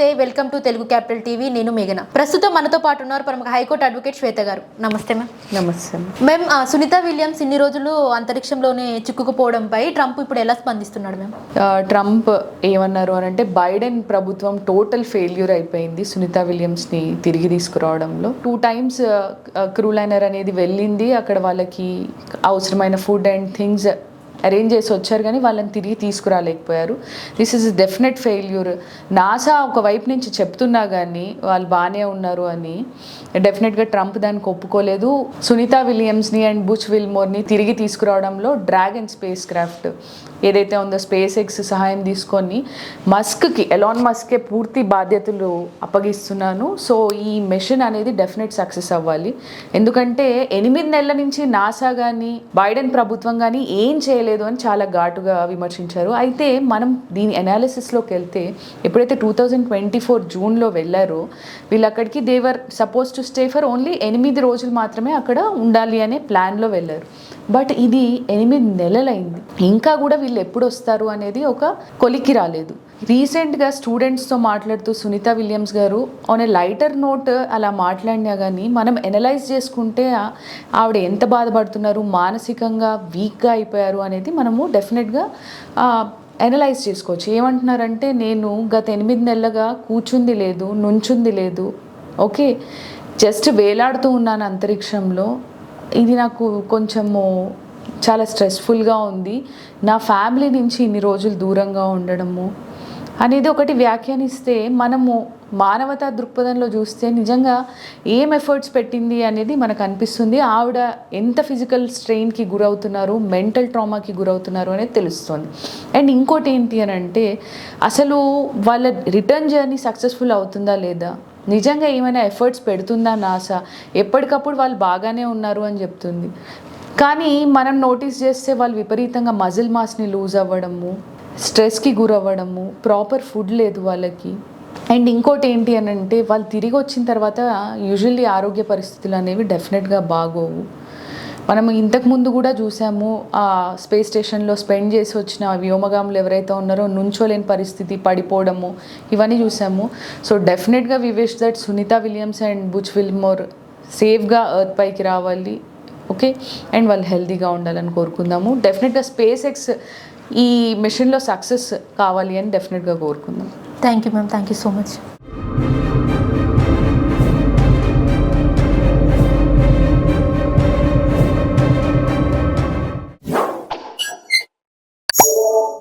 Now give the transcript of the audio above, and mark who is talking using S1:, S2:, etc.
S1: నమస్తే, welcome to Telugu capital TV. నేను మేఘన. ప్రస్తుతం మనతో పాటు ఉన్నారు ప్రముఖ హైకోర్టు అడ్వకేట్ శ్వేత గారు. నమస్తే మ్యామ్.
S2: నమస్తే
S1: మ్యామ్. సునీత విలియమ్స్ ఇన్ని రోజులు అంతరిక్షంలోనే చిక్కుకుపోవడంపై ట్రంప్ ఇప్పుడు ఎలా స్పందిస్తున్నాడు మ్యామ్?
S2: ట్రంప్ ఏమన్నారు అని అంటే, బైడెన్ ప్రభుత్వం టోటల్ ఫెయిల్యూర్ అయిపోయింది సునీత విలియమ్స్ని తిరిగి తీసుకురావడంలో. 2 times క్రూ లైనర్ అనేది వెళ్ళింది, అక్కడ వాళ్ళకి అవసరమైన ఫుడ్ అండ్ థింగ్స్ అరేంజ్ చేసి వచ్చారు, కానీ వాళ్ళని తిరిగి తీసుకురాలేకపోయారు. This is definite failure. NASA ఒకవైపు నుంచి చెప్తున్నా కానీ వాళ్ళు బాగానే ఉన్నారు అని, డెఫినెట్గా ట్రంప్ దానికి ఒప్పుకోలేదు. సునీత విలియమ్స్ని అండ్ బుచ్ విల్మోర్ని తిరిగి తీసుకురావడంలో డ్రాగన్ స్పేస్ క్రాఫ్ట్ ఏదైతే ఉందో స్పేస్ ఎక్స్ సహాయం తీసుకొని ఎలాన్ మస్క్కే పూర్తి బాధ్యతలు అప్పగిస్తున్నాను. సో ఈ మిషన్ అనేది డెఫినెట్ సక్సెస్ అవ్వాలి. ఎందుకంటే 8 నెలల నుంచి నాసా కానీ బైడెన్ ప్రభుత్వం కానీ ఏం చేయలేదు అని చాలా ఘాటుగా విమర్శించారు. అయితే మనం దీని అనాలిసిస్లోకి వెళ్తే, ఎప్పుడైతే 2024 జూన్లో వెళ్ళారో వీళ్ళు అక్కడికి they were supposed to stay for only 8 రోజులు మాత్రమే అక్కడ ఉండాలి అనే ప్లాన్లో వెళ్ళారు. బట్ ఇది 8 నెలలైంది, ఇంకా కూడా వీళ్ళు ఎప్పుడు వస్తారు అనేది ఒక కొలికి రాలేదు. రీసెంట్గా స్టూడెంట్స్తో మాట్లాడుతూ సునీత విలియమ్స్ గారు ఆన్ ఏ లైటర్ నోట్ అలా మాట్లాడినా కానీ మనం ఎనలైజ్ చేసుకుంటే ఆవిడ ఎంత బాధపడుతున్నారు, మానసికంగా వీక్గా అయిపోయారు అనేది మనము డెఫినెట్గా అనలైజ్ చేసుకోవచ్చు. ఏమంటున్నారంటే, నేను గత 8 నెలలుగా కూర్చుంది లేదు, నుంచుంది లేదు, ఓకే, జస్ట్ వేలాడుతూ ఉన్నాను అంతరిక్షంలో. ఇది నాకు కొంచెము చాలా స్ట్రెస్ఫుల్గా ఉంది, నా ఫ్యామిలీ నుంచి ఇన్ని రోజులు దూరంగా ఉండడము అనేది ఒకటి వ్యాఖ్యానిస్తే, మనము మానవతా దృక్పథంలో చూస్తే నిజంగా ఏం ఎఫర్ట్స్ పెట్టింది అనేది మనకు అనిపిస్తుంది. ఆవిడ ఎంత ఫిజికల్ స్ట్రెయిన్కి గురవుతున్నారు, మెంటల్ ట్రామాకి గురవుతున్నారు అనేది తెలుస్తుంది. అండ్ ఇంకోటి ఏంటి అని అంటే, అసలు వాళ్ళ రిటర్న్ జర్నీ సక్సెస్ఫుల్ అవుతుందా లేదా, నిజంగా ఏమైనా ఎఫర్ట్స్ పెడుతుందా నాసా, ఎప్పటికప్పుడు వాళ్ళు బాగానే ఉన్నారు అని చెప్తుంది. కానీ మనం నోటీస్ చేస్తే వాళ్ళు విపరీతంగా మజిల్ మాస్ని లూజ్ అవ్వడము, స్ట్రెస్కి గురవ్వడము, ప్రాపర్ ఫుడ్ లేదు వాళ్ళకి. అండ్ ఇంకోటి ఏంటి అని అంటే, వాళ్ళు తిరిగి వచ్చిన తర్వాత యూజువల్లీ ఆరోగ్య పరిస్థితులు అనేవి డెఫినెట్గా బాగోవు. మనం ఇంతకుముందు కూడా చూసాము, ఆ స్పేస్ స్టేషన్లో స్పెండ్ చేసి వచ్చిన వ్యోమగాములు ఎవరైతే ఉన్నారో నుంచోలేని పరిస్థితి, పడిపోవడము, ఇవన్నీ చూసాము. So definitely we wish that Sunita Williams and Butch Wilmore సేఫ్గా ఎర్త్ పైకి రావాలి, ఓకే, అండ్ వాళ్ళు హెల్తీగా ఉండాలని కోరుకుందాము. డెఫినెట్గా స్పేస్ ఎక్స్ ఈ మిషన్లో సక్సెస్ కావాలి అని డెఫినెట్గా కోరుకుందాం.
S1: Thank you ma'am, thank you so much.